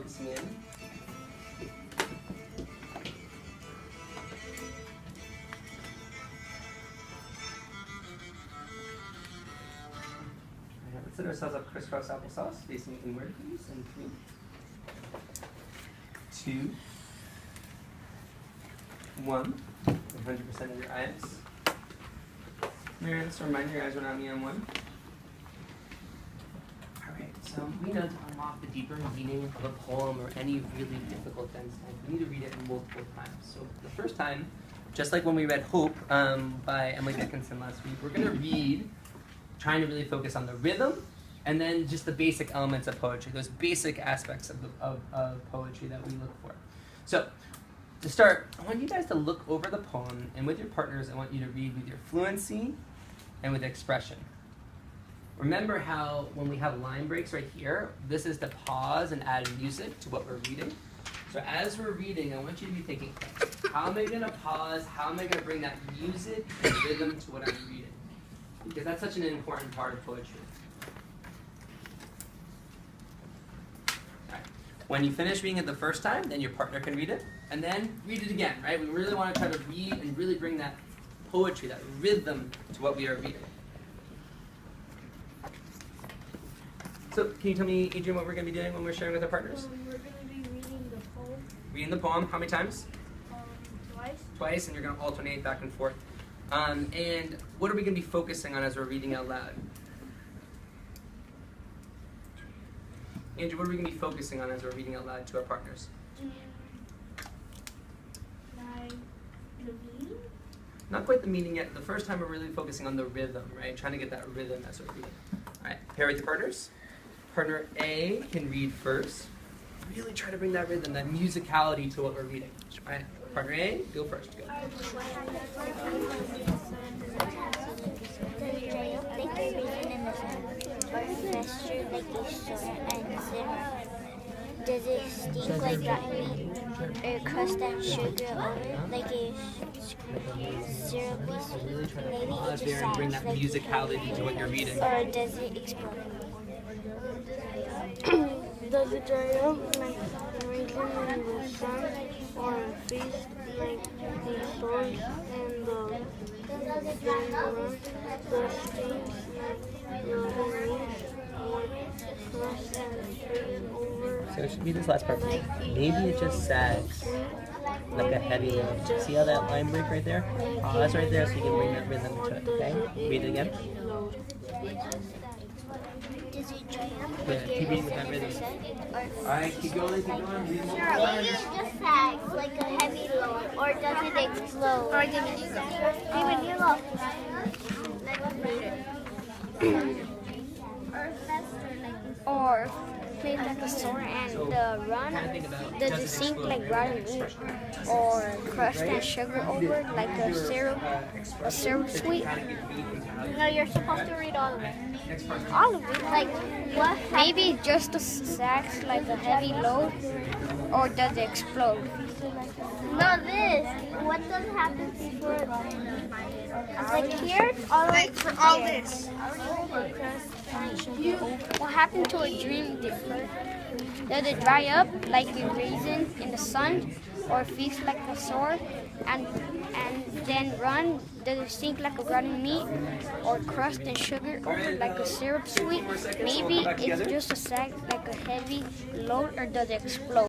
focusing in. Let's set ourselves up crisscross applesauce, facing inward, please, and 3, 2, 1. 100% of your eyes. Mary, just a reminder, your eyes are not me on 1. Alright, so we know to unlock the deeper meaning of a poem or any really difficult dense text, we need to read it multiple times. So the first time, just like when we read Hope by Emily Dickinson last week, we're going to read, trying to really focus on the rhythm, and then just the basic elements of poetry, those basic aspects of poetry that we look for. So, to start, I want you guys to look over the poem, and with your partners, I want you to read with your fluency and with expression. Remember how when we have line breaks right here, this is to pause and add music to what we're reading. So as we're reading, I want you to be thinking, how am I going to pause? How am I going to bring that music and rhythm to what I'm reading? Because that's such an important part of poetry. All right. When you finish reading it the first time, then your partner can read it, and then read it again, right? We really want to try to read and really bring that poetry, that rhythm to what we are reading. So, can you tell me, Adrian, what we're going to be doing when we're sharing with our partners? We're going to be reading the poem. Reading the poem, how many times? Twice. Twice, and you're going to alternate back and forth. And what are we going to be focusing on as we're reading out loud? Andrew, what are we going to be focusing on as we're reading out loud to our partners? Like the meaning? Not quite the meaning yet. The first time we're really focusing on the rhythm, right? Trying to get that rhythm as we're reading. All right, pair with your partners. Partner A can read first. Really try to bring that rhythm, that musicality to what we're reading. All right, partner A, go first. Go. Does it stink like rotten meat? Or crust and sugar over like a syrupy sweet? Really try to Maybe pause it there and bring just that sounds like musicality to what you're reading. Or does it explode? Does it dry up like raisin in the sun, or feast like the source and the run? The stings like rotten meat, or crust and sugar over? So it should be this last part. Maybe it just sags like a heavy load. See how that line break right there? Pause right there so you can bring that rhythm to it, okay? Read it again. Does it dry up? Yeah, keep reading with that rhythm. Alright, keep going, keep going. Read more. Maybe it just sags like a heavy load, or does it explode? Or give me you go. Let's read it. Or play like a sword and the run. Does it sink like rotten meat, or crust and sugar over like a syrup sweet? No, you're supposed to read all of it. All of it? Like what? Maybe just the sags like a heavy load, or does it explode? No, this. What does happen before? Like here, all this. What happened to a dream differ? Does it dry up like a raisin in the sun, or feast like a sword, and then run? Does it sink like a rotten meat, or crust and sugar over like a syrup sweet? Maybe it's just a sag like a heavy load, or does it explode?